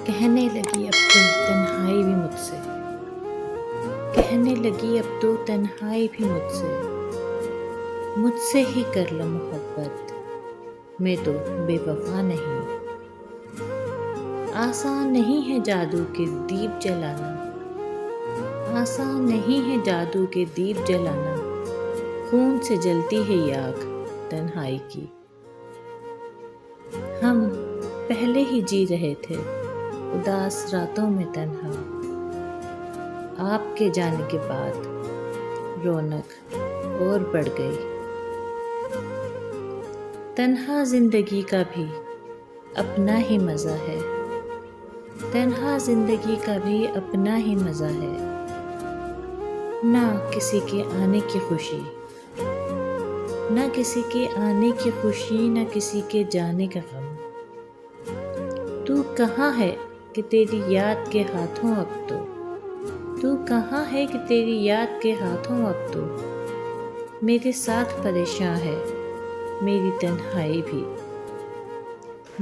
कहने लगी अब तो तन्हाई भी मुझसे, कहने लगी अब तो तन्हाई भी मुझसे, मुझसे ही कर लो मोहब्बत, मैं तो बेवफा नहीं। आसान नहीं है जादू के दीप जलाना, आसान नहीं है जादू के दीप जलाना, खून से जलती है ये आग तन्हाई की। हम पहले ही जी रहे थे उदास रातों में तन्हा, आपके जाने के बाद रौनक और बढ़ गई। तन्हा जिंदगी का भी अपना ही मज़ा है, तन्हा जिंदगी का भी अपना ही मज़ा है। ना किसी के आने की खुशी, ना किसी के आने की खुशी, ना किसी के जाने का गम। तू कहाँ है कि तेरी याद के हाथों अब तो, तू कहाँ है कि तेरी याद के हाथों अब तो, मेरे साथ परेशान है मेरी तन्हाई भी।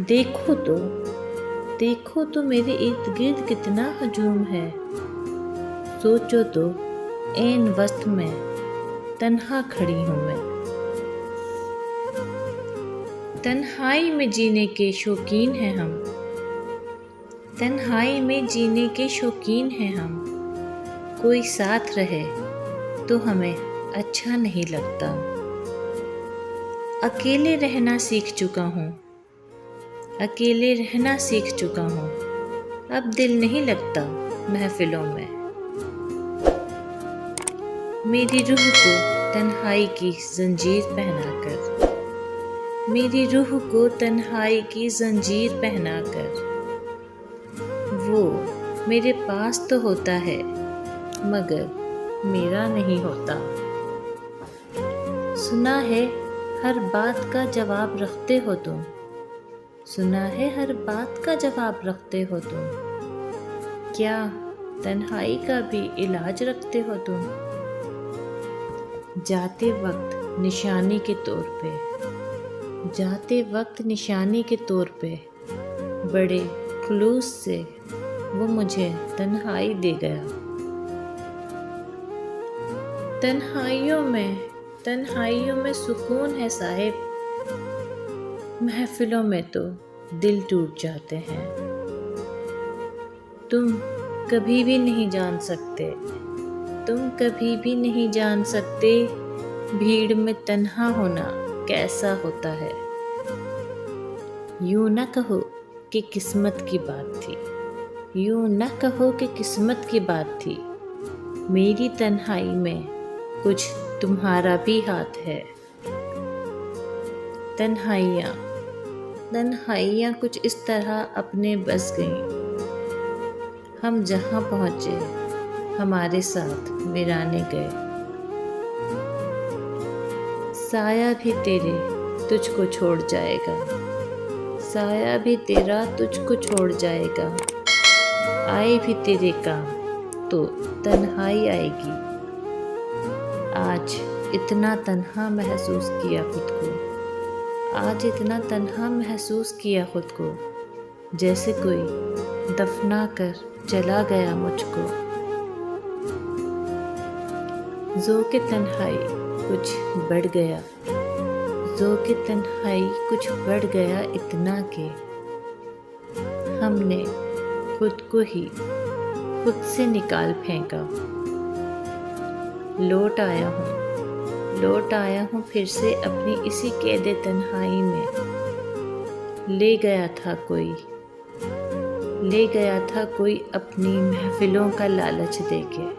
देखो तो मेरे इर्द गिर्द कितना हजूम है, सोचो तो ऐन वक्त में तन्हा खड़ी हूँ मैं। तन्हाई में जीने के शौकीन हैं हम, तन्हाई में जीने के शौकीन हैं हम, कोई साथ रहे तो हमें अच्छा नहीं लगता। अकेले रहना सीख चुका हूँ, अकेले रहना सीख चुका हूँ, अब दिल नहीं लगता महफिलों में। मेरी रूह को तन्हाई की जंजीर पहनाकर, मेरी रूह को तन्हाई की जंजीर पहनाकर, वो मेरे पास तो होता है मगर मेरा नहीं होता। सुना है हर बात का जवाब रखते हो तुम, सुना है हर बात का जवाब रखते हो तुम, क्या तन्हाई का भी इलाज रखते हो तुम। जाते वक्त निशानी के तौर पे, जाते वक्त निशानी के तौर पे बड़े खुलूस से वो मुझे तन्हाई दे गया। तन्हाइयों में सुकून है साहिब, महफिलों में तो दिल टूट जाते हैं। तुम कभी भी नहीं जान सकते, तुम कभी भी नहीं जान सकते, भीड़ में तन्हा होना कैसा होता है। यूं न कहो कि किस्मत की बात थी, यूं न कहो कि किस्मत की बात थी, मेरी तन्हाई में कुछ तुम्हारा भी हाथ है। तन्हाइयाँ तन्हाइयाँ कुछ इस तरह अपने बस गईं, हम जहाँ पहुँचे हमारे साथ वीराने गए। साया भी तेरे तुझको छोड़ जाएगा, साया भी तेरा तुझको छोड़ जाएगा, आए भी तेरे काम तो तन्हाई आएगी। आज इतना तन्हा महसूस किया खुद को, आज इतना तन्हा महसूस किया खुद को, जैसे कोई दफना कर चला गया मुझको। ज़ौक़ तन्हाई कुछ बढ़ गया, ज़ौक़ तन्हाई कुछ बढ़ गया इतना कि हमने खुद को ही खुद से निकाल फेंका। लौट आया हूँ फिर से अपनी इसी कैद तन्हाई में। ले गया था कोई अपनी महफिलों का लालच देके।